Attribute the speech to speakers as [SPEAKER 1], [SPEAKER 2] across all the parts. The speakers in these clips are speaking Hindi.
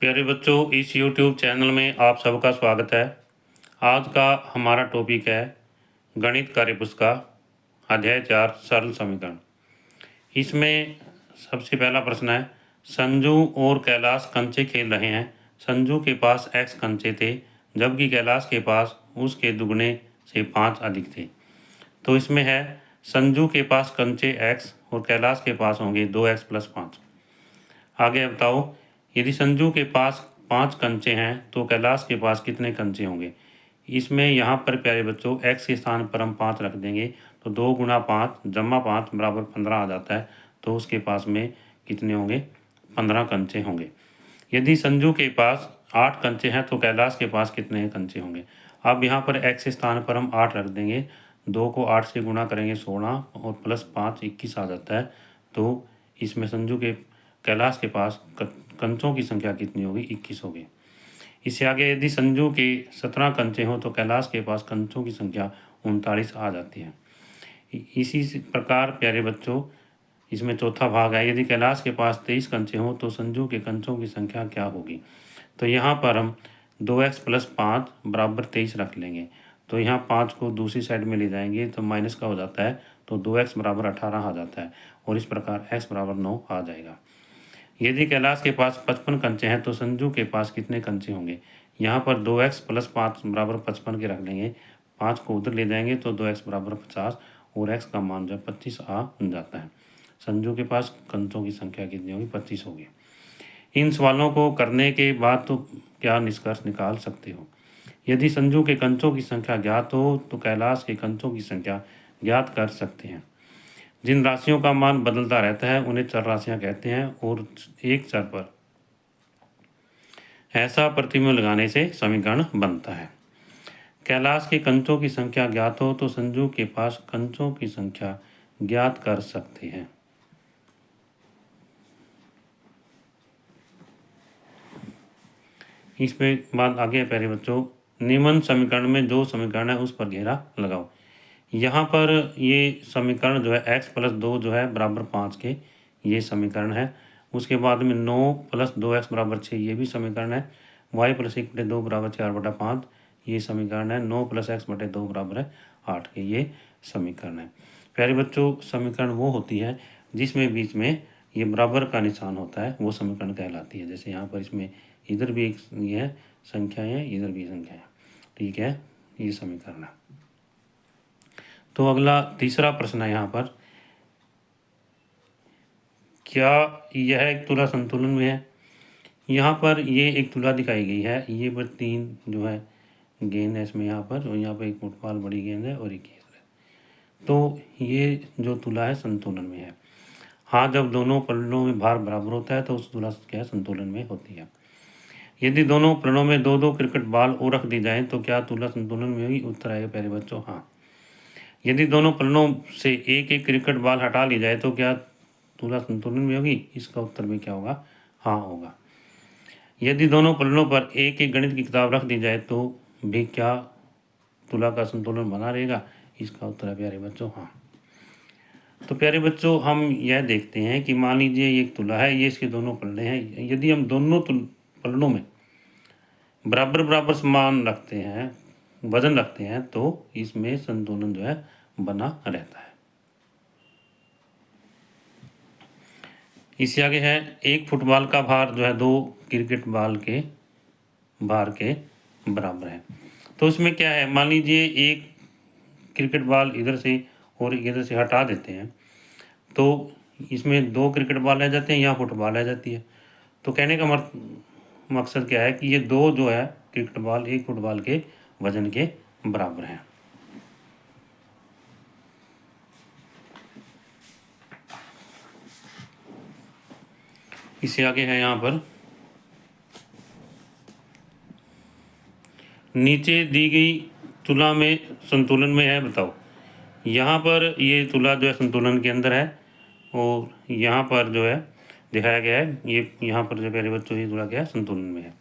[SPEAKER 1] प्यारे बच्चों, इस YouTube चैनल में आप सबका स्वागत है। आज का हमारा टॉपिक है गणित कार्यपुस्तिका अध्याय 4 सरल समीकरण। इसमें सबसे पहला प्रश्न है, संजू और कैलाश कंचे खेल रहे हैं। संजू के पास x कंचे थे जबकि कैलाश के पास उसके दुगने से 5 अधिक थे। तो इसमें है संजू के पास कंचे x और कैलाश के पास होंगे 2x + 5। आगे बताओ, यदि संजू के पास 5 कंचे हैं तो कैलाश के पास कितने कंचे होंगे। इसमें यहाँ पर प्यारे बच्चों x के स्थान पर हम 5 रख देंगे तो 2 × 5 = 5 = 15 आ जाता है। तो उसके पास में कितने होंगे, 15 कंचे होंगे। यदि संजू के पास 8 कंचे हैं तो कैलाश के पास कितने कंचे होंगे। अब यहाँ पर x के स्थान पर हम 8 रख देंगे, 2 को 8 से गुणा करेंगे 16 और +5 21 आ जाता है। तो इसमें संजू के कैलाश के पास कंचों की संख्या कितनी होगी, 21 होगी। इससे आगे यदि संजू के 17 कंचे हों तो कैलाश के पास कंचों की संख्या 39 आ जाती है। इसी प्रकार प्यारे बच्चों इसमें चौथा भाग है, यदि कैलाश के पास 23 कंचे हों तो संजू के कंचों की संख्या क्या होगी। तो यहाँ पर हम 2x + 5 = 23 रख लेंगे। तो यहाँ 5 को दूसरी साइड में ले जाएंगे तो माइनस का हो जाता है, तो 2x = 18 आ जाता है और इस प्रकार x = 9 आ जाएगा। यदि कैलाश के पास 55 कंचे हैं तो संजू के पास कितने कंचे होंगे। यहाँ पर 2x + 5 = 55 के रख लेंगे, 5 को उधर ले जाएंगे तो 2x = 50 और x का मान जो है 25 आ जाता है। संजू के पास कंचों की संख्या कितनी होगी, 25 होगी। इन सवालों को करने के बाद तो क्या निष्कर्ष निकाल सकते हो। यदि संजू के कंचों की संख्या ज्ञात हो तो कैलाश के कंचों की संख्या ज्ञात कर सकते हैं। जिन राशियों का मान बदलता रहता है उन्हें चर राशियां कहते हैं और एक चर पर ऐसा प्रतिबिंब लगाने से समीकरण बनता है। कैलाश के कंचों की संख्या ज्ञात हो तो संजू के पास कंचों की संख्या ज्ञात कर सकते हैं। इसमें बात आगे प्यारे बच्चों, निम्न समीकरण में जो समीकरण है उस पर घेरा लगाओ। यहाँ पर ये समीकरण जो है x + 2 जो है बराबर 5 के, ये समीकरण है। उसके बाद में 9 + 2x = 6, ये भी समीकरण है। y + 1/2 = 4/5, ये समीकरण है। 9 + x/2 = 8 के, ये समीकरण है। प्यारे बच्चों समीकरण वो होती है जिसमें बीच में ये बराबर का निशान होता है, वो समीकरण कहलाती है। जैसे यहाँ पर इसमें इधर भी एक ये है संख्याएँ हैं, इधर भी संख्या है, ठीक है, ये समीकरण है। तो अगला तीसरा प्रश्न है यहाँ पर, क्या यह एक तुला संतुलन में है। यहाँ पर ये एक तुला दिखाई गई है, ये पर 3 जो है गेंद है इसमें यहाँ पर, और यहाँ पर एक फुटबॉल बड़ी गेंद है और एक गेंद है। तो ये जो तुला है संतुलन में है। हाँ, जब दोनों पलड़ों में भार बराबर होता है तो उस तुला क्या संतुलन में होती है। यदि दोनों पलड़ों में 2-2 क्रिकेट बॉल और रख दी जाए तो क्या तुला संतुलन में होगी। उत्तर आएगा प्यारे बच्चों हाँ। यदि दोनों पलड़ों से एक एक क्रिकेट बॉल हटा ली जाए तो क्या तुला संतुलन में होगी। इसका उत्तर भी क्या होगा, हाँ होगा। यदि दोनों पलड़ों पर एक एक गणित की किताब रख दी जाए तो भी क्या तुला का संतुलन बना रहेगा। इसका उत्तर है प्यारे बच्चों हाँ। तो प्यारे बच्चों हम यह देखते हैं कि मान लीजिए ये एक तुला है, ये इसके दोनों पलड़े हैं। यदि हम दोनों पलड़ों में बराबर बराबर समान रखते हैं, वजन रखते हैं, तो इसमें संतुलन जो है बना रहता है। इससे आगे है, एक फुटबॉल का भार जो है 2 क्रिकेट बॉल के भार के बराबर है। तो इसमें क्या है, मान लीजिए एक क्रिकेट बॉल इधर से और इधर से हटा देते हैं तो इसमें 2 क्रिकेट बॉल रह जाते हैं, यहाँ फुटबॉल रह जाती है। तो कहने का मकसद क्या है कि ये 2 जो है क्रिकेट बॉल एक फुटबॉल के वजन के बराबर हैं। इससे आगे है यहाँ पर, नीचे दी गई तुला में संतुलन में है बताओ। यहाँ पर ये तुला जो है संतुलन के अंदर है और यहाँ पर जो है दिखाया गया है, ये यहाँ पर जो प्यारे बच्चों ये तुला क्या है संतुलन में है।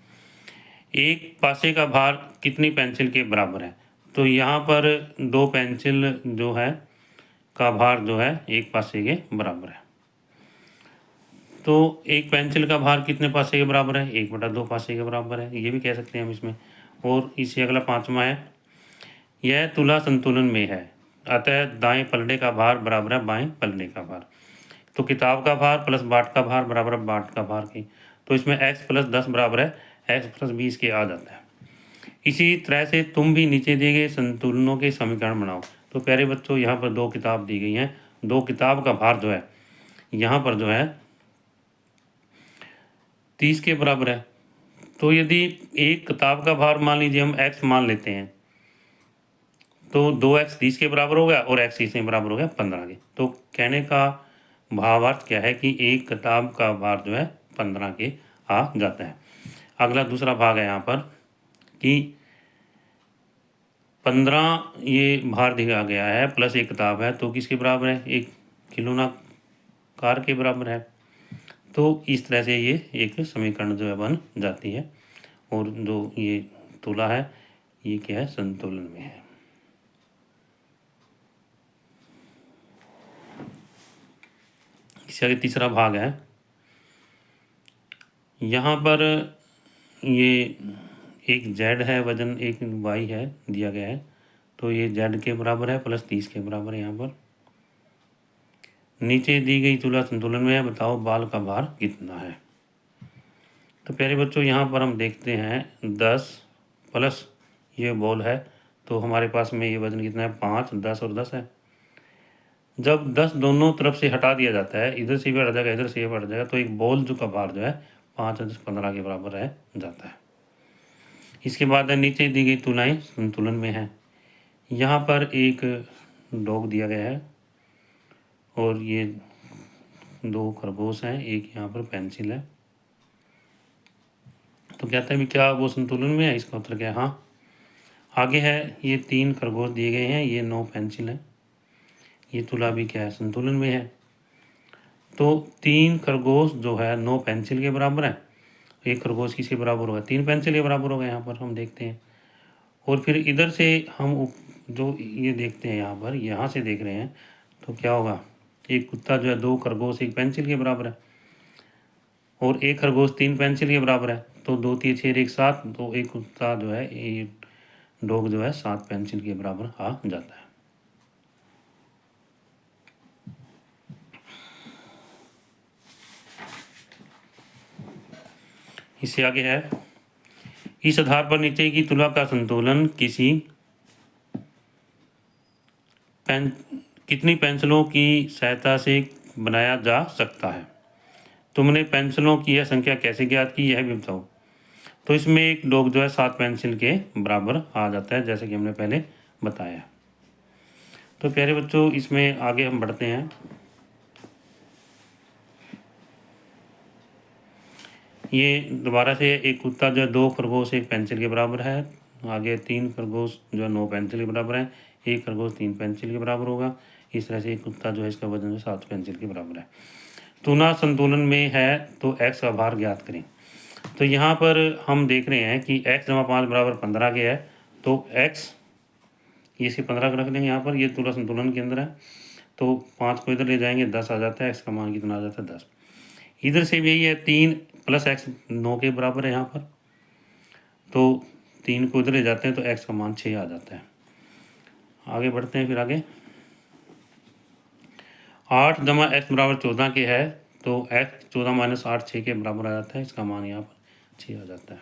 [SPEAKER 1] एक पासे का भार कितनी पेंसिल के बराबर है। तो यहाँ पर 2 पेंसिल जो है का भार जो है एक पासे के बराबर है। तो एक पेंसिल का भार कितने पासे के बराबर है? 1/2 पासे के बराबर है, ये भी कह सकते हैं हम इसमें। और इससे अगला 5वां है, यह तुला संतुलन में है, अतः दाएं पलड़े का भार बराबर है बाएं पलड़े का भार। तो किताब का भार प्लस बाट का भार बराबर है बाट का भार की। तो इसमें x + 10 बराबर है x + 20 के आ जाता है। इसी तरह से तुम भी नीचे दिए गए संतुलनों के समीकरण बनाओ। तो प्यारे बच्चों, यहाँ पर 2 किताब दी गई हैं। 2 किताब का भार जो है यहाँ पर जो है 30 के बराबर है। तो यदि एक किताब का भार मान लीजिए हम x मान लेते हैं, तो 2x 30 के बराबर हो गया और x इसके बराबर हो गया 15 के। तो कहने का भावार्थ क्या है कि एक किताब का भार जो है 15 के आ जाता है। अगला दूसरा भाग है यहाँ पर कि 15 ये भार दिया गया है प्लस एक किताब है, तो किसके बराबर है? एक खिलौना कार के बराबर है। तो इस तरह से ये एक समीकरण जो है बन जाती है। और जो ये तुला है ये क्या है? संतुलन में है। इसके आगे तीसरा भाग है, यहाँ पर ये एक z है वजन, एक y है दिया गया है। तो ये z के बराबर है प्लस 30 के बराबर है। यहाँ पर नीचे दी गई तुला संतुलन में है, बताओ बाल का भार कितना है? तो प्यारे बच्चों, यहाँ पर हम देखते हैं 10 प्लस ये बॉल है, तो हमारे पास में ये वजन कितना है? 5, 10 और 10 है। जब 10 दोनों तरफ से हटा दिया जाता है, इधर से भी हट जाएगा इधर से भी हट जाएगा, तो एक बॉल जो का भार जो है 5, 10, 15 के बराबर रह जाता है। इसके बाद नीचे दी गई तुलाएं संतुलन में है। यहाँ पर एक डॉग दिया गया है और ये 2 खरगोश हैं, एक यहाँ पर पेंसिल है। तो कहते हैं भी क्या वो संतुलन में है? इसका उत्तर क्या है? हाँ। आगे है ये 3 खरगोश दिए गए हैं, ये 9 पेंसिल है, ये तुला भी क्या है? संतुलन में है। तो 3 खरगोश जो है 9 पेंसिल के बराबर है, एक खरगोश किसके बराबर होगा? 3 पेंसिल के बराबर होगा। यहाँ पर हम देखते हैं। और फिर इधर से हम जो ये देखते हैं यहाँ से देख रहे हैं, तो क्या होगा? एक कुत्ता जो है 2 खरगोश 1 पेंसिल के बराबर है और एक खरगोश 3 पेंसिल के बराबर है। तो 2 3 6 1 7, तो एक कुत्ता जो है ये डॉग जो है 7 पेंसिल के बराबर आ जाता है। इससे आगे है, इस आधार पर नीचे की तुला का संतुलन कितनी पेंसिलों की सहायता से बनाया जा सकता है? तुमने पेंसिलों की यह संख्या कैसे ज्ञात की, यह भी बताओ। तो इसमें एक डॉग जो है 7 पेंसिल के बराबर आ जाता है, जैसे कि हमने पहले बताया। तो प्यारे बच्चों, इसमें आगे हम बढ़ते हैं। ये दोबारा से एक कुत्ता जो है 2 खरगोश 1 पेंसिल के बराबर है, आगे 3 खरगोश जो है 9 पेंसिल के बराबर है, एक खरगोश 3 पेंसिल के बराबर होगा। इस तरह से एक कुत्ता जो है इसका वजन जो 7 पेंसिल के बराबर है। तुला संतुलन में है तो x का भार ज्ञात करें। तो यहाँ पर हम देख रहे हैं कि x = 5 बराबर 15 के है, तो x ये से 15 रख लेंगे यहाँ पर, ये तुला संतुलन के अंदर है। तो 5 को इधर ले जाएंगे, 10 आ जाता है, x का मान कितना आ जाता है? 10। इधर से भी यही है, 3 + x 9 के बराबर है यहाँ पर, तो 3 को इधर ले जाते हैं तो x का मान 6 आ जाता है। आगे बढ़ते हैं। फिर आगे 8 + x = 14 के है, तो x 14 - 8 6 के बराबर आ जाता है, इसका मान यहाँ पर 6 आ जाता है।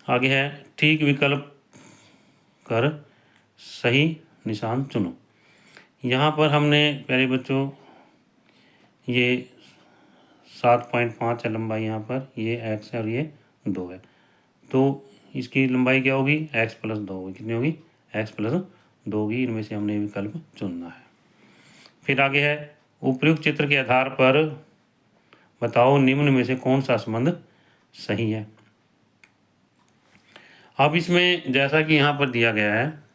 [SPEAKER 1] आगे है, ठीक विकल्प कर सही निशान चुनो। यहाँ पर हमने प्यारे बच्चों ये 7.5 है लंबाई, यहाँ पर ये x है और ये 2 है, तो इसकी लंबाई क्या होगी? x + 2 होगी। कितनी होगी? x + 2 होगी। इनमें से हमने विकल्प चुनना है। फिर आगे है, उपयुक्त चित्र के आधार पर बताओ निम्न में से कौन सा संबंध सही है। अब इसमें जैसा कि यहाँ पर दिया गया है,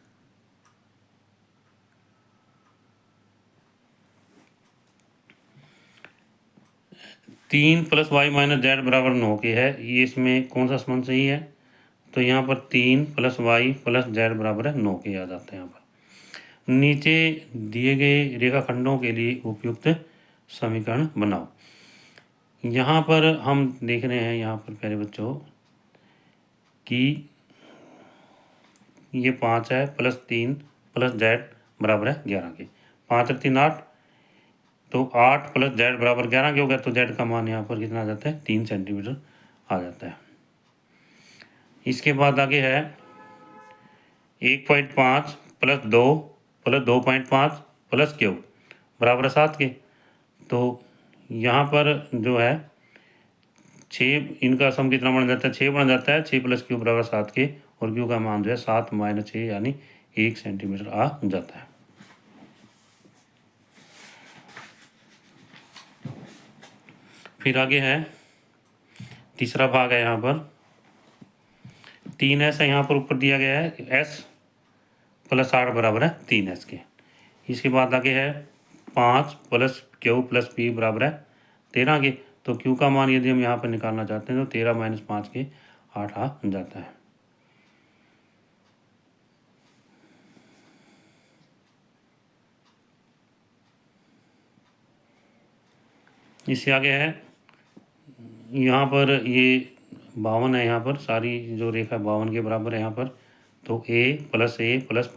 [SPEAKER 1] तीन + y - z = 9 के है, ये इसमें कौन सा संबंध सही है? तो यहाँ पर 3 + y + z = 9 के आ जाते हैं। यहाँ पर नीचे दिए गए रेखाखंडों के लिए उपयुक्त समीकरण बनाओ। यहाँ पर हम देख रहे हैं यहाँ पर प्यारे बच्चों कि ये 5 है प्लस 3 प्लस जेड बराबर है 11 के। 5 और 3 8, तो 8 प्लस जेड बराबर 11 के हो गया। तो जेड का मान यहाँ पर कितना आ जाता है 3 सेंटीमीटर आ जाता है। इसके बाद आगे है 1.5 प्लस 2 प्लस 2.5 प्लस क्यूब बराबर 7 के। तो यहाँ पर जो है 6, इनका सम कितना बन जाता है 6 बन जाता है। 6 प्लस क्यू बराबर 7 के, और क्यू का मान जो है 7 माइनस 6 यानी 1 सेंटीमीटर आ जाता है। फिर आगे है तीसरा भाग है यहाँ पर 3s है यहाँ पर ऊपर दिया गया है s प्लस 8 बराबर है 3s के। इसके बाद आगे है 5 प्लस क्यू प्लस p बराबर है 13 के। तो q का मान यदि हम यहाँ पर निकालना चाहते हैं तो 13 माइनस 5 के 8 आ जाता है। इससे आगे है यहाँ पर ये 52 है, यहाँ पर सारी जो रेखा 52 के बराबर है यहाँ पर। तो a plus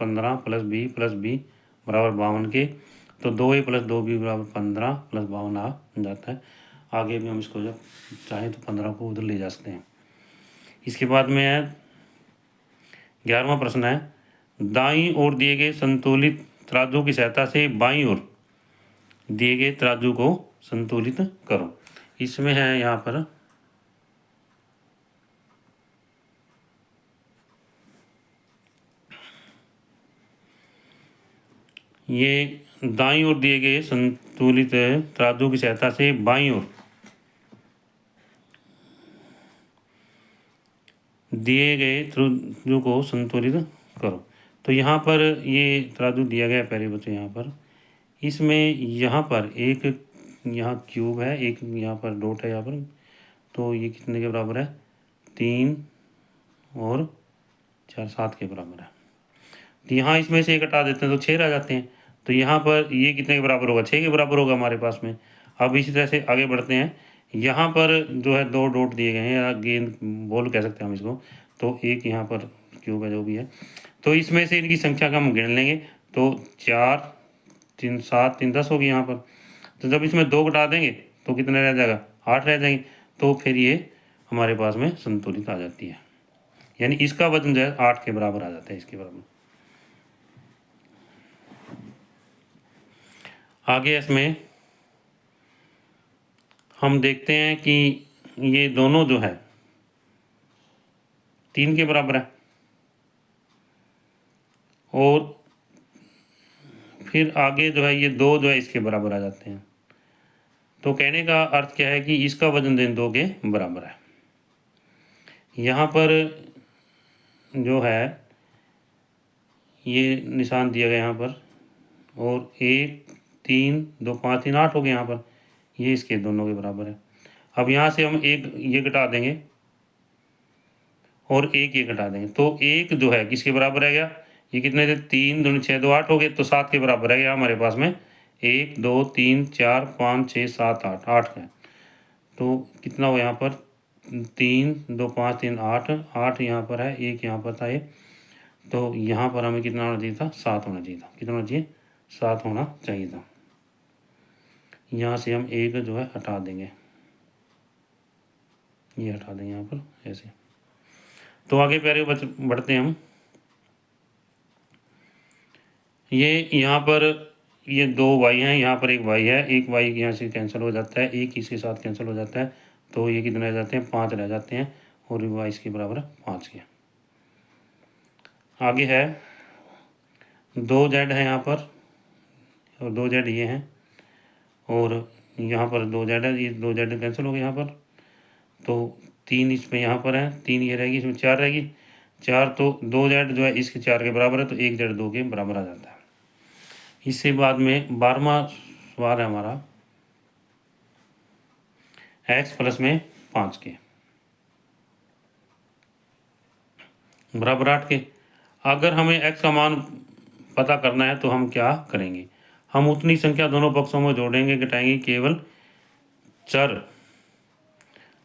[SPEAKER 1] 15 plus b plus b बराबर 52 के। तो 2a प्लस 2b बराबर 15 प्लस 52 आ जाता है। आगे भी हम इसको जब चाहें तो 15 को उधर ले जा सकते हैं। इसके बाद में है 11वां प्रश्न है दाईं ओर दिए गए संतुलित तराजू की सहायता से बाईं ओर दिए गए तराजू को संतुलित करो। इसमें है यहाँ पर ये दाईं ओर दिए गए संतुलित तराजू की सहायता से बाईं ओर दिए गए तराजू को संतुलित करो। तो यहाँ पर ये तराजू दिया गया है पहले बच्चों यहाँ पर। इसमें यहाँ पर एक यहाँ क्यूब है, एक यहाँ पर डॉट है यहाँ पर। तो ये कितने के बराबर है 3 और 4 7 के बराबर है। तो यहाँ इसमें से एक हटा देते हैं तो 6 रह जाते हैं। तो यहाँ पर ये कितने के बराबर होगा 6 के बराबर होगा हमारे पास में। अब इसी तरह से आगे बढ़ते हैं। यहाँ पर जो है 2 डॉट दिए गए हैं या गेंद बॉल कह सकते हैं हम इसको। तो एक यहाँ पर क्यूब है जो भी है। तो इसमें से इनकी संख्या का हम गिन लेंगे। तो 4 3 7 3 10 होगी यहाँ पर। तो जब इसमें 2 घटा देंगे तो कितने रह जाएगा 8 रह जाएंगे। तो फिर ये हमारे पास में संतुलित आ जाती है, यानी इसका वजन जो है 8 के बराबर आ जाता है इसके बराबर। आगे इसमें हम देखते हैं कि ये दोनों जो है 3 के बराबर है, और फिर आगे जो है ये 2 जो है इसके बराबर आ जाते हैं। तो कहने का अर्थ क्या है कि इसका वजन इन 2 के बराबर है। यहाँ पर जो है ये निशान दिया गया यहाँ पर, और 1 3 2 5 3 8 हो गए यहाँ पर। ये इसके दोनों के बराबर है। अब यहाँ से हम एक ये घटा देंगे और एक ये घटा देंगे। तो एक जो है किसके बराबर रह गया, ये कितने थे 3 दूनी 6 2 8 हो गए। तो 7 के बराबर रह गया हमारे पास में। 1 2 3 4 5 6 7 8 8 का। तो कितना हो यहाँ पर 3 2 5 3 8 8 यहाँ पर है, एक यहाँ पर था ये। तो यहाँ पर हमें कितना होना चाहिए था 7 होना चाहिए था। कितना होना चाहिए 7 होना चाहिए था। यहाँ से हम एक जो है हटा देंगे, ये हटा देंगे यहाँ पर ऐसे। तो आगे प्यारे बढ़ते हैं हम। ये यहाँ पर ये 2 वाई हैं, यहाँ पर एक वाई है। एक वाई यहाँ से कैंसिल हो जाता है, एक इसके साथ कैंसिल हो जाता है। तो ये कितने रह जाते हैं 5 रह जाते हैं, और वाई इसके बराबर 5 के। आगे है 2 जेड है यहाँ पर, और 2 जेड ये हैं, और यहाँ पर 2 जेड है। ये 2 जेड कैंसिल हो गए यहाँ पर। तो 3 इसमें यहाँ पर है, 3 ये रहेगी, इसमें 4 रहेगी। 4 तो 2 जेड जो है इसके 4 के बराबर है, तो 1 जेड 2 के बराबर आ जाता है। इससे बाद में 12वां सवाल है हमारा x प्लस में 5 के बराबर 8 के। अगर हमें x का मान पता करना है तो हम क्या करेंगे, हम उतनी संख्या दोनों पक्षों में जोड़ेंगे घटाएंगे, केवल चर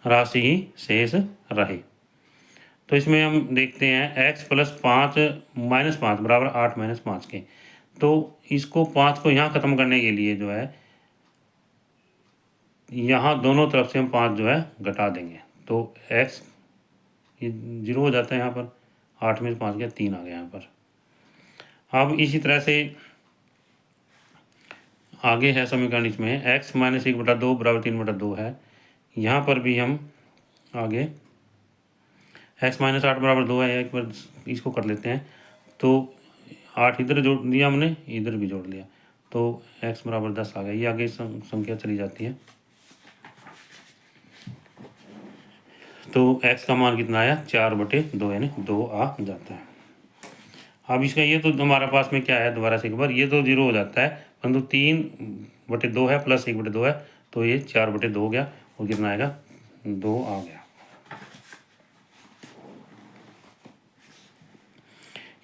[SPEAKER 1] राशि ही शेष रहे। तो इसमें हम देखते हैं x प्लस 5 माइनस 5 बराबर 8 माइनस 5 के। तो इसको 5 को यहाँ ख़त्म करने के लिए जो है यहाँ दोनों तरफ से हम 5 जो है घटा देंगे, तो x ये 0 हो जाता है यहाँ पर, 8 में 5 गया 3 आ गया यहाँ पर। अब इसी तरह से आगे है समीकरण, इसमें x माइनस 1/2 बराबर 3/2 है। यहाँ पर भी हम आगे x माइनस 8 बराबर 2 है, एक बार इसको कर लेते हैं। तो 8 इधर जोड़ दिया हमने, इधर भी जोड़ लिया, तो x बराबर 10 आ गया। ये आगे संख्या चली जाती है, तो x का मान कितना आया 4/2 यानी 2 आ जाता है। अब इसका ये तो हमारे पास में क्या है, दोबारा से एक बार, ये तो 0 हो जाता है, परंतु 3/2 है प्लस 1/2 है, तो ये 4/2 हो गया, और कितना आएगा 2 आ गया।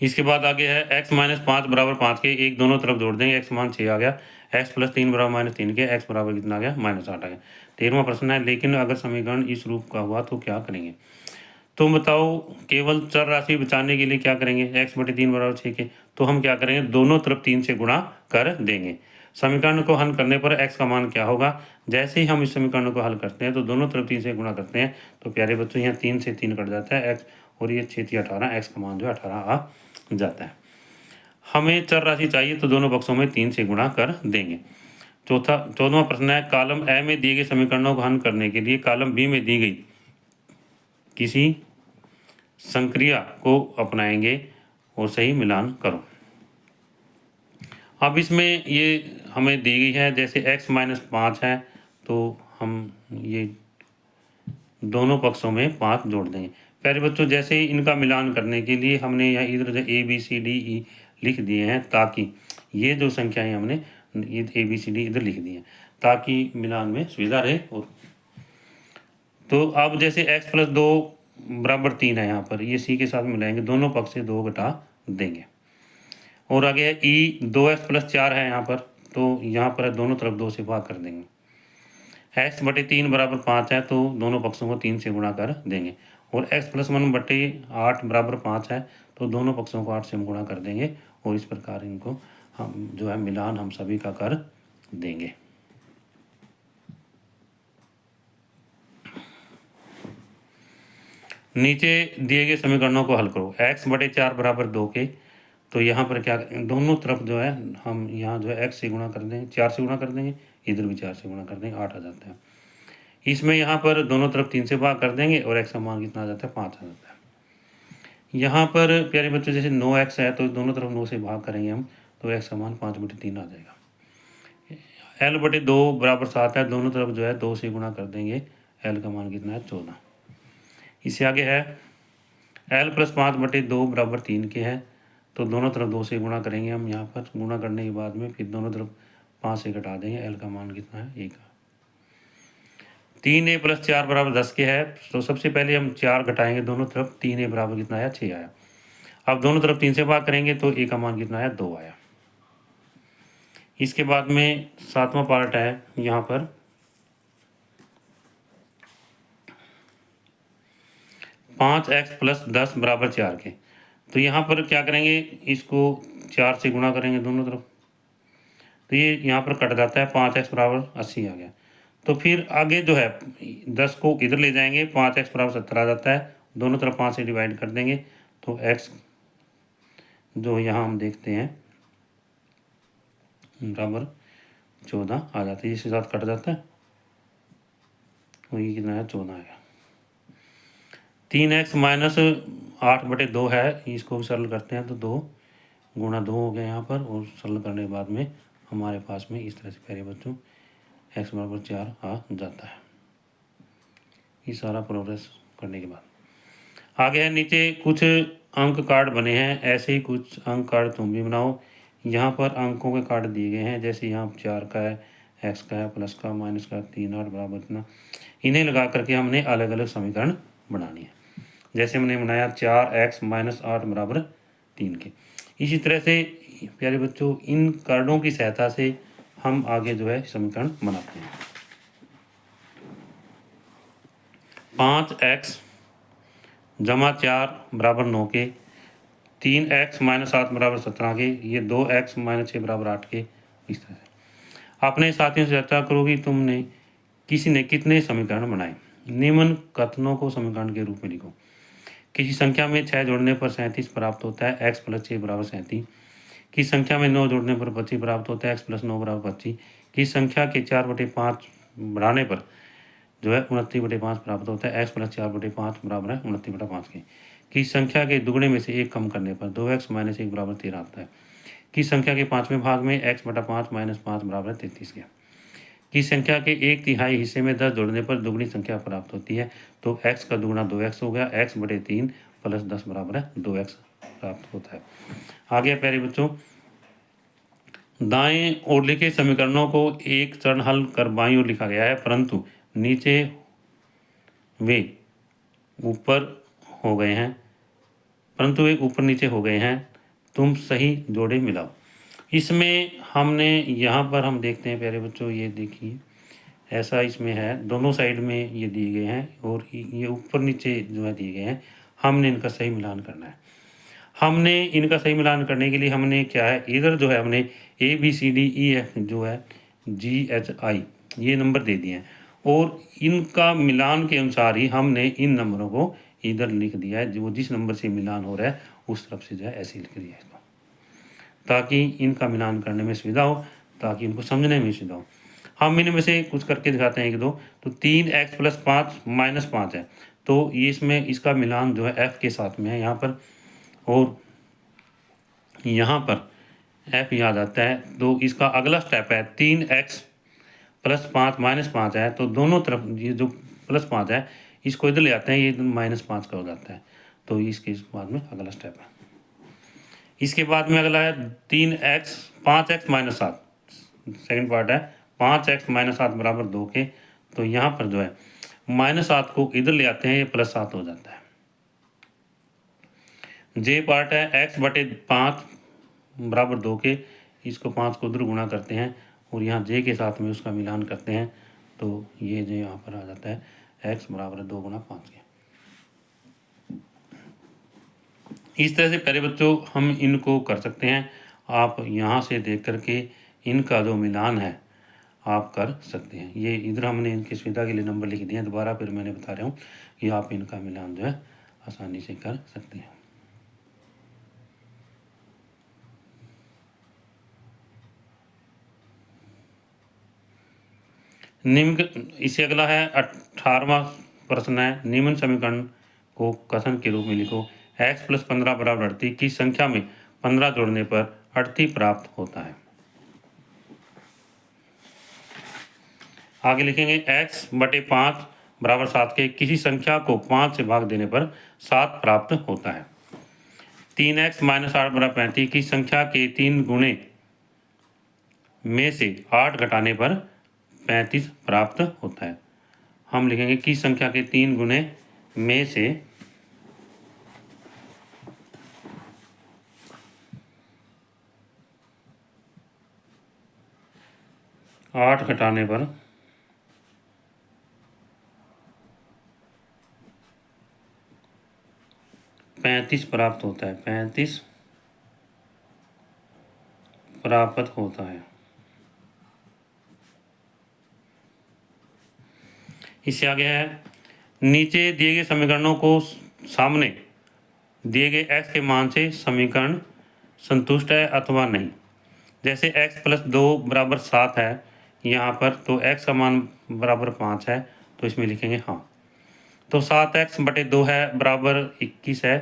[SPEAKER 1] इसके बाद आगे है x माइनस 5 बराबर 5 के, एक दोनों तरफ जोड़ देंगे, x मान 6 आ गया, x प्लस 3 बराबर माइनस 3 के, x बराबर कितना आ गया -8 आ गया। 13वां प्रश्न है, लेकिन अगर समीकरण इस रूप का हुआ तो क्या करेंगे। तो बताओ, केवल चर राशि बचाने के लिए क्या करेंगे, x/3 बराबर 6 के, तो हम क्या करेंगे, दोनों तरफ 3 से गुणा कर देंगे। समीकरण को हल करने पर x का मान क्या होगा, जैसे ही हम इस समीकरण को हल करते हैं तो दोनों तरफ 3 से गुणा करते हैं, तो प्यारे बच्चों यहाँ 3 से 3 कट जाता है x, और ये 6 3 18, x का मान जो 18 आ जाता है। हमें चर राशि चाहिए तो दोनों पक्षों में 3 से गुणा कर देंगे। 14वां प्रश्न है, कॉलम ए में दिए गए समीकरणों को हल करने के लिए कॉलम बी में दी गई किसी संक्रिया को अपनाएंगे और सही मिलान करो। अब इसमें ये हमें दी गई है, जैसे x माइनस 5 है, तो हम ये दोनों पक्षों में 5 जोड़ देंगे। प्यारे बच्चों, जैसे ही इनका मिलान करने के लिए हमने यहाँ इधर से ABCDE लिख दिए हैं, ताकि ये जो संख्याएं हमने ये ABCD इधर लिख दी हैं, ताकि मिलान में सुविधा रहे। और तो अब जैसे x प्लस 2 बराबर 3 है, यहाँ पर ये c के साथ मिलाएंगे, दोनों पक्ष से 2 घटा देंगे। और आगे है e 2x प्लस 4 है यहाँ पर, तो यहाँ पर दोनों तरफ 2 से भाग कर देंगे। x/3 बराबर 5 है, तो दोनों पक्षों को 3 से गुणा कर देंगे। और x प्लस 1/8 बराबर 5 है, तो दोनों पक्षों को 8 से हम गुणा कर देंगे, और इस प्रकार इनको हम जो है मिलान हम सभी का कर देंगे। नीचे दिए गए समीकरणों को हल करो। x/4 बराबर 2 के, तो यहाँ पर क्या दोनों तरफ जो है हम यहाँ जो है x से गुणा कर देंगे, 4 से गुणा कर देंगे, इधर भी 4 से गुणा कर देंगे, 8 आ जाता है। इसमें यहाँ पर दोनों तरफ 3 से भाग कर देंगे, और x का मान कितना आ जाता है 5 आ जाता है। यहाँ पर प्यारे बच्चों जैसे 9x है, तो दोनों तरफ 9 से भाग करेंगे हम, तो x का मान 5/3 आ जाएगा। l/2 बराबर 7 है, दोनों तरफ जो है 2 से गुणा कर देंगे, l का मान कितना है 14। इससे आगे है l प्लस 5/2 बराबर 3 के है, तो दोनों तरफ 2 से गुणा करेंगे हम, यहाँ पर गुणा करने के बाद में फिर दोनों तरफ 5 से घटा देंगे, l का मान कितना है 1। 3a प्लस 4 बराबर 10 के है, तो सबसे पहले हम 4 घटाएंगे दोनों तरफ, 3a बराबर कितना आया 6 आया। अब दोनों तरफ 3 से भाग करेंगे, तो a का मान कितना आया 2 आया। इसके बाद में 7वां पार्ट है, यहाँ पर 5x प्लस 10 बराबर 4 के, तो यहाँ पर क्या करेंगे, इसको 4 से गुणा करेंगे दोनों तरफ, तो ये यहाँ पर कट जाता है, 5x बराबर 80 आ गया। तो फिर आगे जो है 10 को इधर ले जाएंगे, 5x बराबर 70 आ जाता है, दोनों तरफ 5 से डिवाइड कर देंगे, तो x जो यहाँ हम देखते हैं बराबर 14 आ जाता है, इसके साथ कट जाता है, और ये कितना है 14 आ गया। 3x माइनस 8/2 है, इसको भी सरल करते हैं, तो 2 गुणा 2 हो गया यहाँ पर, और सरल करने के बाद में हमारे पास में इस तरह से प्यारे बच्चों x बराबर 4 आ जाता है। ये सारा प्रोग्रेस करने के बाद आगे है, नीचे कुछ अंक कार्ड बने हैं, ऐसे ही कुछ अंक कार्ड तुम भी बनाओ। यहाँ पर अंकों के कार्ड दिए गए हैं, जैसे यहाँ 4 का है, x का है, प्लस का, माइनस का, 3 8 बराबर इतना, इन्हें लगा करके हमने अलग अलग समीकरण बनानी है। जैसे हमने बनाया 4x माइनस 8 बराबर 3 के, इसी तरह से प्यारे बच्चों इन कार्डों की सहायता से हम आगे जो है समीकरण बनाते हैं। 5x जमा 4 बराबर 9 के, 3x माइनस 7 बराबर 17 के, ये 2x माइनस 6 बराबर 8 के, इस तरह से अपने साथियों से चर्चा करो कि तुमने किसी ने कितने समीकरण बनाए। निम्न कथनों को समीकरण के रूप में लिखो। किसी संख्या में 6 जोड़ने पर 37 प्राप्त होता है, x प्लस 6 बराबर 37। किसी संख्या में 9 जोड़ने पर 25 प्राप्त होता है, x प्लस 9 बराबर 25। किसी संख्या के 4/5 बढ़ाने पर जो है 29/5 प्राप्त होता है, x प्लस 4/5 बराबर है 29/5 के। किसी संख्या के दुगने में से एक कम करने पर 2x माइनस 1 बराबर 13 आता है। किसी संख्या के 5वें भाग में x/5 माइनस 5 बराबर 33 के। किसी संख्या के 1/3 हिस्से में 10 जोड़ने पर दुगनी संख्या प्राप्त होती है, तो x का दुगुना 2x हो गया, x/3 प्लस 10 बराबर है 2x प्राप्त होता है। आगे प्यारे बच्चों, दाएं ओर लिखे समीकरणों को एक चरण हल कर बाईं ओर लिखा गया है, परंतु नीचे वे ऊपर नीचे हो गए हैं। तुम सही जोड़े मिलाओ। इसमें हमने यहाँ पर हम देखते हैं प्यारे बच्चों, ये देखिए ऐसा इसमें है, दोनों साइड में ये दिए गए हैं और ये ऊपर नीचे जो है दिए गए हैं। हमने इनका सही मिलान करना है। हमने इनका सही मिलान करने के लिए हमने क्या है, इधर जो है हमने ABCDEF जो है GHI ये नंबर दे दिए हैं और इनका मिलान के अनुसार ही हमने इन नंबरों को इधर लिख दिया है। जो जिस नंबर से मिलान हो रहा है उस तरफ से जो है ऐसे लिख दिया है इसको, ताकि इनका मिलान करने में सुविधा हो, ताकि इनको समझने में सुविधा हो। हम इनमें से कुछ करके दिखाते हैं, 1-2। तो 3x प्लस 5 माइनस 5 है, तो ये इसमें इसका मिलान जो है f के साथ में है यहाँ पर, और यहाँ पर f याद आता है, तो इसका अगला स्टेप है 3x प्लस 5 माइनस 5 है, तो दोनों तरफ ये जो प्लस 5 है इसको इधर ले आते हैं, ये माइनस 5 का हो जाता है, तो इसके बाद में अगला स्टेप है। इसके बाद में अगला है 5x माइनस 7, सेकेंड पार्ट है 5x माइनस 7 बराबर 2 के, तो यहाँ पर जो है माइनस 7 को इधर ले आते हैं, ये प्लस 7 हो जाता है। जे पार्ट है x/5 बराबर 2 के, इसको 5 को उधर गुणा करते हैं और यहाँ जे के साथ में उसका मिलान करते हैं, तो ये जो यहाँ पर आ जाता है x बराबर 2 गुणा 5 के। इस तरह से प्यारे बच्चों हम इनको कर सकते हैं। आप यहाँ से देख करके इनका जो मिलान है आप कर सकते हैं। ये इधर हमने इनकी सुविधा के लिए नंबर लिख दिए हैं, दोबारा फिर मैंने बता रहा हूँ कि आप इनका मिलान जो है आसानी से कर सकते हैं। निम्न इससे अगला है 18वां प्रश्न है, निम्न समीकरण को कथन के रूप में लिखो। x प्लस 15 बराबर 38 की संख्या में 15 जोड़ने पर 38 प्राप्त होता है। आगे लिखेंगे x/5 बराबर 7 के, किसी संख्या को 5 से भाग देने पर 7 प्राप्त होता है। 3x माइनस 8 बराबर 35 की संख्या के 3 गुणे में से 8 घटाने पर 35 प्राप्त होता है। हम लिखेंगे कि संख्या के 3 गुणे में से 8 घटाने पर 35 प्राप्त होता है। 35 प्राप्त होता है। इससे आगे है, नीचे दिए गए समीकरणों को सामने दिए गए x के मान से समीकरण संतुष्ट है अथवा नहीं। जैसे x प्लस 2 बराबर 7 है यहाँ पर, तो x का मान बराबर 5 है, तो इसमें लिखेंगे हाँ। तो 7x/2 है बराबर 21 है,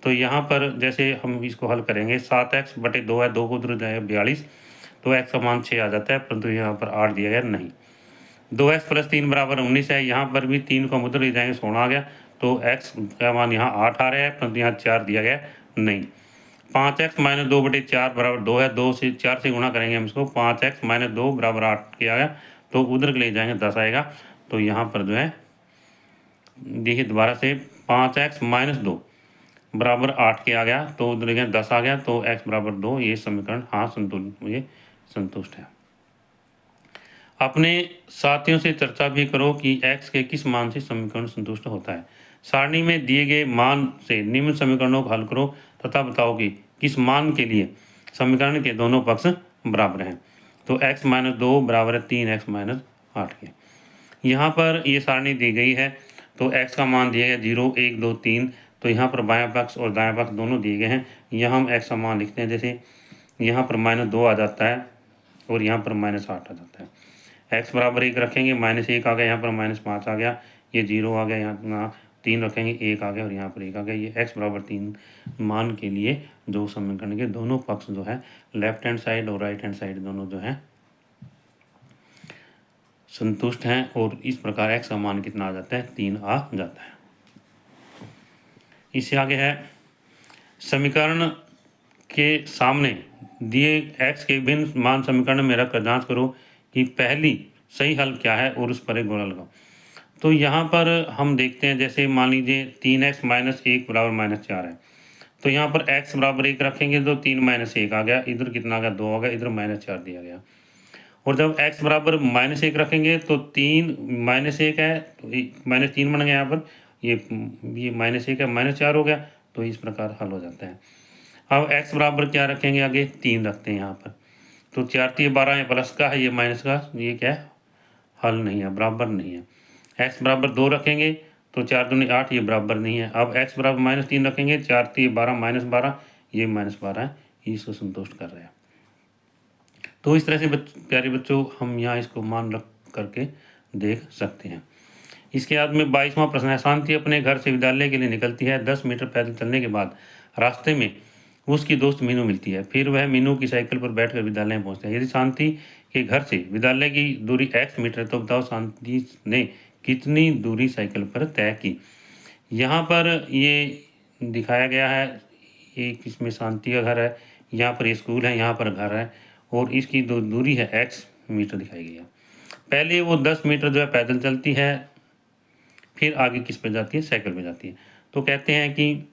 [SPEAKER 1] तो यहाँ पर जैसे हम इसको हल करेंगे 7x/2 है, 2 को उधर जाएगा 42, तो x का मान 6 आ जाता है, परंतु यहाँ पर 8 दिया गया नहीं। 2x प्लस 3 बराबर 19 है, यहाँ पर भी 3 को हम उधर ले जाएंगे 16 आ गया, तो x का मान यहाँ 8 आ रहा है, परंतु यहाँ 4 दिया गया नहीं। 5x माइनस 2/4 बराबर 2 है, 2 से 4 से गुणा करेंगे हम इसको, 5x माइनस 2 बराबर 8 किया गया, तो उधर ले जाएंगे 10 आएगा, तो यहाँ पर जो है देखिए दोबारा से 5x माइनस 2, बराबर 8 के आ गया, तो उधर गया 10 आ गया, तो x बराबर 2, ये समीकरण हाँ संतुलित, ये संतुष्ट है। अपने साथियों से चर्चा भी करो कि x के किस मान से समीकरण संतुष्ट होता है। सारणी में दिए गए मान से निम्न समीकरणों को हल करो तथा बताओ कि किस मान के लिए समीकरण के दोनों पक्ष बराबर हैं। तो x माइनस 2 बराबर है 3x माइनस 8 के। यहाँ पर ये सारणी दी गई है, तो x का मान दिया गया 0, 1, 2, 3। तो यहाँ पर बायां पक्ष और दायां पक्ष दोनों दिए गए हैं। यहाँ हम x का मान लिखते हैं, जैसे यहाँ पर -2 आ जाता है और यहाँ पर -8 आ जाता है। x बराबर 1 रखेंगे, -1 आ गया, यहाँ पर -5 आ गया, ये 0 आ गया, यहाँ 3 रखेंगे 1 आ गया और यहाँ पर 1 आ गया। ये x बराबर 3 मान के लिए जो समीकरण के दोनों पक्ष जो है लेफ्ट हैंड साइड और राइट हैंड साइड दोनों जो है संतुष्ट हैं, और इस प्रकार x का मान कितना आ जाता है, 3 आ जाता है। इससे आगे है समीकरण के सामने दिए x के भिन्न मान समीकरण में रखकर जांच करो कि पहली सही हल क्या है और उस पर एक गोला लगाओ। तो यहाँ पर हम देखते हैं, जैसे मान लीजिए 3x माइनस 1 बराबर -4 है, तो यहाँ पर x बराबर 1 रखेंगे तो 3 - 1 आ गया, इधर कितना आ गया, 2 आ गया, इधर -4 दिया गया। और जब x बराबर -1 रखेंगे तो 3 -1 है तो -3 बन गया, यहाँ पर ये -1 है, -4 हो गया, तो इस प्रकार हल हो जाता है। अब x बराबर क्या रखेंगे, आगे 3 रखते हैं यहाँ पर, तो 4 3 12 है, प्लस का है, ये माइनस का, ये क्या है, हल नहीं है, बराबर नहीं है। x बराबर 2 रखेंगे तो 4 दूनी 8, ये बराबर नहीं है। अब x बराबर -3 रखेंगे, 4 3 12 -12, ये -12 है, इसको संतुष्ट कर रहे हैं। तो इस तरह से प्यारे बच्चों हम यहाँ इसको मान रख करके देख सकते हैं। इसके बाद में 22वां प्रश्न है, शांति अपने घर से विद्यालय के लिए निकलती है। 10 मीटर पैदल चलने के बाद रास्ते में उसकी दोस्त मीनू मिलती है। फिर वह मीनू की साइकिल पर बैठकर विद्यालय में पहुंचते हैं। यदि शांति के घर से विद्यालय की दूरी x मीटर, तो बताओ शांति ने कितनी दूरी साइकिल पर तय की। यहाँ पर ये दिखाया गया है, एक इसमें शांति का घर है, यहाँ पर स्कूल है, यहाँ पर घर है, और इसकी दूरी है x मीटर दिखाई गई है। पहले वो 10 मीटर जो है पैदल चलती है, फिर आगे किस पे जाती है, साइकिल पे जाती है। तो कहते हैं कि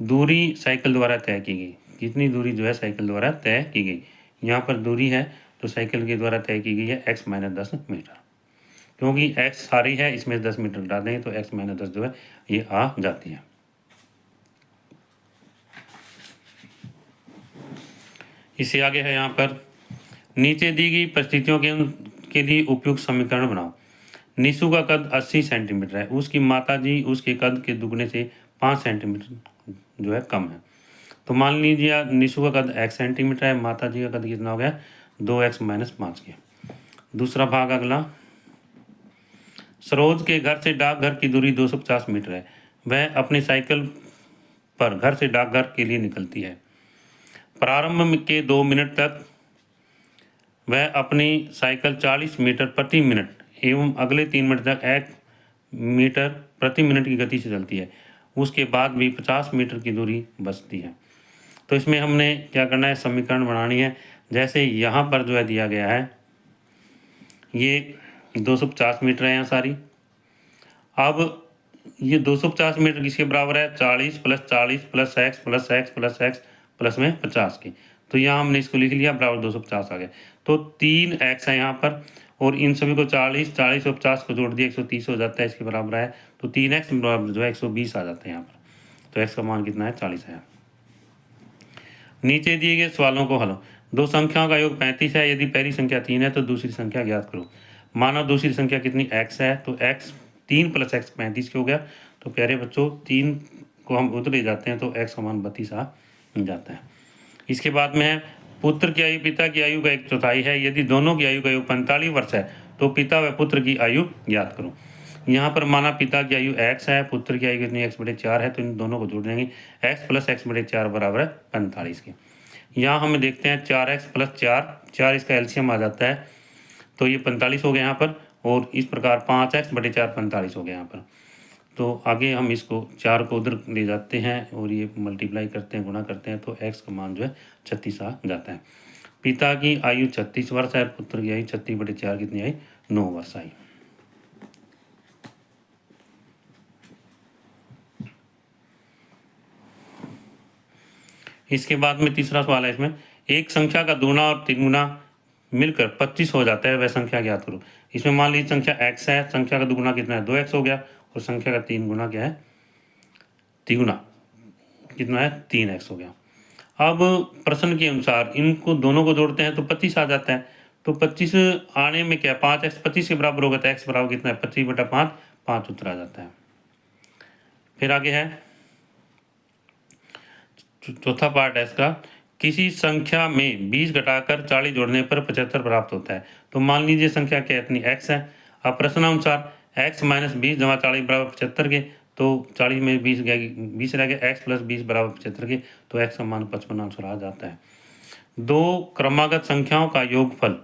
[SPEAKER 1] दूरी साइकिल द्वारा तय की गई, कितनी दूरी जो है साइकिल द्वारा तय की गई। यहाँ पर दूरी है तो साइकिल के द्वारा तय की गई है x - 10 मीटर, क्योंकि x सारी है, इसमें 10 मीटर डाल देंगे तो x - 10 जो है ये आ जाती है। इससे आगे है यहाँ पर, नीचे दी गई परिस्थितियों के लिए उपयुक्त समीकरण बनाओ। निशु का कद 80 सेंटीमीटर है, उसकी माताजी उसके कद के दुगने से 5 सेंटीमीटर जो है कम है। तो मान लीजिए निशु का कद x सेंटीमीटर है, माताजी का कद कितना हो गया, 2x - 5 के। दूसरा भाग अगला, सरोज के घर से डाकघर की दूरी 250 मीटर है। वह अपनी साइकिल पर घर से डाकघर के लिए निकलती है। प्रारंभ के 2 मिनट तक वह अपनी साइकिल 40 मीटर प्रति मिनट एवं अगले 3 मिनट तक 1 मीटर प्रति मिनट की गति से चलती है। उसके बाद भी 50 मीटर की दूरी बचती है। तो इसमें हमने क्या करना है, समीकरण बनानी है। जैसे यहाँ पर जो है दिया गया है, ये 250 मीटर है यहाँ सारी। अब ये 250 मीटर किसके बराबर है, 40 + 40 + x + x + x प्लस में 50 के। तो यहाँ हमने इसको लिख लिया, बराबर 250 आ गया। तो 3x है यहाँ पर, और इन सभी को 40 40 और 50 को जोड़ दिया 130 हो जाता है, इसके बराबर है। तो 3x बराबर जो है 120 आ जाते हैं यहाँ पर। तो x का मान कितना है, 40 है। नीचे दिए गए सवालों को हल। दो संख्याओं का योग 35 है। यदि पहली संख्या 3 है तो दूसरी संख्या ज्ञात करो। माना दूसरी संख्या कितनी, x है, तो x 3 + x 35 के हो गया। तो प्यारे बच्चों 3 को हम उधर ले जाते हैं तो x का मान 32 आ जाता है। इसके बाद में है, पुत्र की आयु पिता की आयु का 1/4 है। यदि दोनों की आयु का योग 45 वर्ष है तो पिता व पुत्र की आयु ज्ञात करो। यहाँ पर माना पिता की आयु x है, पुत्र की आयु कितनी x/4 है, तो इन दोनों को जोड़ देंगे, x + x/4 बराबर है 45 के। यहाँ हम देखते हैं 4x + 4 इसका एलसीएम आ जाता है, तो ये 45 हो गया यहाँ पर, और इस प्रकार 5x/4 45 हो गया यहाँ पर। तो आगे हम इसको 4 को उधर ले जाते हैं और ये मल्टीप्लाई करते हैं, गुणा करते हैं, तो x का मान जो है 36 आ जाता है। पिता की आयु 36 वर्ष है, पुत्र की आयु 36/4 कितनी आई, 9 वर्ष आई। इसके बाद में तीसरा सवाल है इसमें, एक संख्या का दुगुना और तिगुना मिलकर 25 हो जाता है, वह संख्या ज्ञात करो। इसमें मान लीजिए संख्या x है, संख्या का दुगुना कितना है 2x हो गया, और संख्या का 3 गुना क्या है, तिगुना कितना है 3x हो गया। अब प्रश्न के अनुसार इनको दोनों को जोड़ते हैं तो 25 आ जाता है, तो 25 आने में क्या 5x 25 के बराबर होगा, तो x बराबर कितना है 25/5, 5 उत्तर आ जाता है। फिर आगे है चौथा पार्ट है इसका, किसी संख्या में 20 घटाकर 40 जोड़ने पर 75 प्राप्त होता है। तो मान लीजिए संख्या क्या इतनी x है, अब प्रश्नानुसार x - 20 जमा 40 बराबर 75 के, तो 40 में 20 गया, 20 रह गया, x + 20 बराबर 75 के, तो x का मान 55 आंसर आ जाता है। दो क्रमागत संख्याओं का योगफल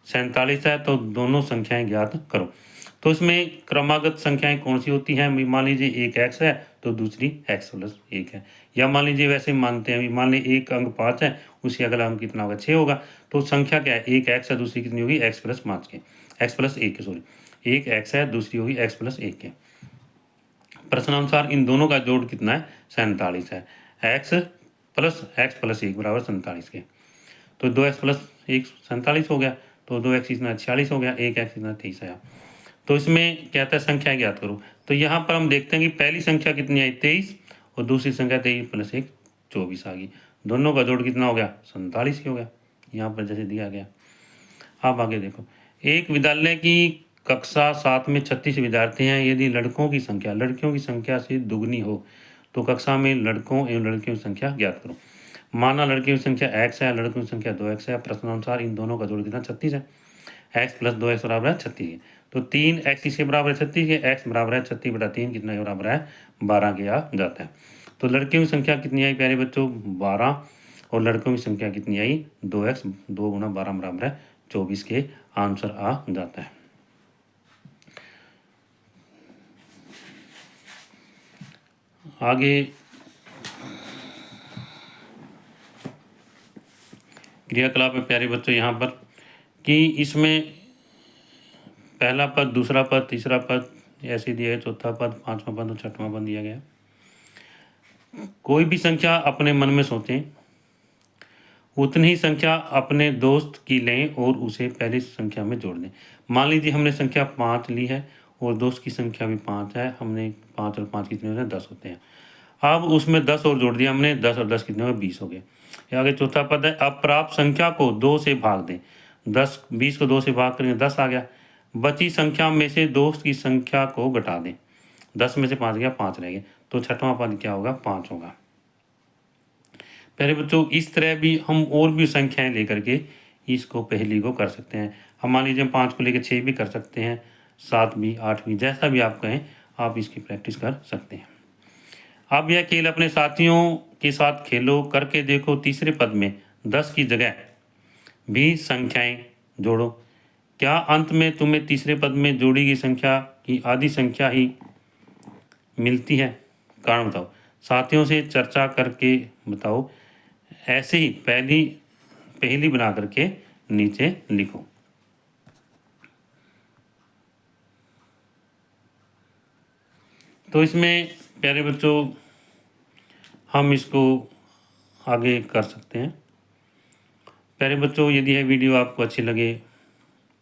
[SPEAKER 1] 47 है, तो दोनों संख्याएं ज्ञात करो। तो इसमें क्रमागत संख्याएं कौन सी होती हैं, मान लीजिए एक x है तो दूसरी x + 1 है, या मान लीजिए वैसे मानते हैं, मान लीजिए एक अंक 5 है, उसी अगला अंक कितना होगा 6 होगा, तो संख्या क्या है एक x है, दूसरी कितनी होगी x + 5 के, x + 1 के, सॉरी एक x है, दूसरी होगी x + 1 के। प्रश्नानुसार इन दोनों का जोड़ कितना है 47 है, x + 1 बराबर 47 के, तो 2x + 1 47 हो गया, तो 2x इतना 46 हो गया, 1x इतना 23 आया। तो इसमें कहता है संख्या ज्ञात करो, तो यहाँ पर हम देखते हैं कि पहली संख्या कितनी आई 23, और दूसरी संख्या 23 + 1 24 आ गई, दोनों का जोड़ कितना हो गया 47 ही हो गया, यहाँ पर जैसे दिया गया। आप आगे देखो, एक विद्यालय की कक्षा 7 में 36 विद्यार्थी हैं, यदि लड़कों की संख्या लड़कियों की संख्या से दुगनी हो तो कक्षा में लड़कों एवं लड़कियों की संख्या ज्ञात करो। माना लड़कियों की संख्या x है, लड़कों की संख्या 2x है, प्रश्नानुसार इन दोनों का जोड़ कितना 36 है, x + 2x बराबर है 36 है, तो 3x इसके बराबर है 36 के, x बराबर है 36/3 कितना के बराबर है 12 के आ जाता है। तो लड़कियों की संख्या कितनी आई प्यारे बच्चों 12, और लड़कों की संख्या कितनी आई 2x, 2 × 12 बराबर है 24 के आंसर आ जाता है। आगे क्रियाकलाप है प्यारे बच्चों यहाँ पर, कि इसमें पहला पद, दूसरा पद, तीसरा पद ऐसे दिया है, चौथा पद, पांचवा पद और छठवां पद दिया गया। कोई भी संख्या अपने मन में सोचें, उतनी ही संख्या अपने दोस्त की लें और उसे पहली संख्या में जोड़ दें। मान लीजिए हमने संख्या 5 ली है और दोस्त की संख्या भी 5 है, हमने 5 और 5 कितने होते हैं 10 होते हैं। अब उसमें 10 और जोड़ दिया हमने, 10 और 10 कितने हो गए 20 हो गए। आगे चौथा पद है, अब प्राप्त संख्या को 2 से भाग दें। 20 को 2 से भाग करेंगे 10 आ गया, बची संख्या में से दोस्त की संख्या को घटा दें, 10 में से 5 गया 5 रह गए, तो छठवां पद क्या होगा 5 होगा। पहले बच्चों इस तरह भी हम और भी संख्याएं लेकर के इसको पहेली को कर सकते हैं। हम मान लीजिए 5 को लेकर 6 भी कर सकते हैं, 7 भी, 8 भी, जैसा भी आप कहें आप इसकी प्रैक्टिस कर सकते हैं। अब यह खेल अपने साथियों के साथ खेलो, करके देखो तीसरे पद में 10 की जगह भी संख्याएं जोड़ो। क्या अंत में तुम्हें तीसरे पद में जोड़ी गई संख्या की आधी संख्या ही मिलती है? कारण बताओ। साथियों से चर्चा करके बताओ। ऐसे ही पहेली बना करके नीचे लिखो। तो इसमें प्यारे बच्चों हम इसको आगे कर सकते हैं। प्यारे बच्चों यदि यह वीडियो आपको अच्छी लगे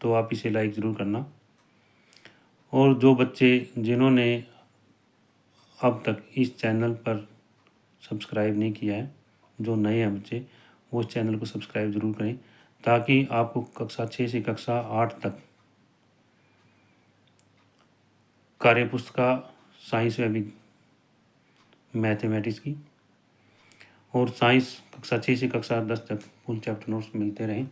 [SPEAKER 1] तो आप इसे लाइक ज़रूर करना, और जो बच्चे जिन्होंने अब तक इस चैनल पर सब्सक्राइब नहीं किया है, जो नए हैं बच्चे, वो इस चैनल को सब्सक्राइब ज़रूर करें, ताकि आपको कक्षा 6 से कक्षा 8 तक कार्यपुस्तिका साइंस व मैथमेटिक्स की और साइंस कक्षा 6 से कक्षा 10 तक फुल चैप्टर नोट्स मिलते रहें।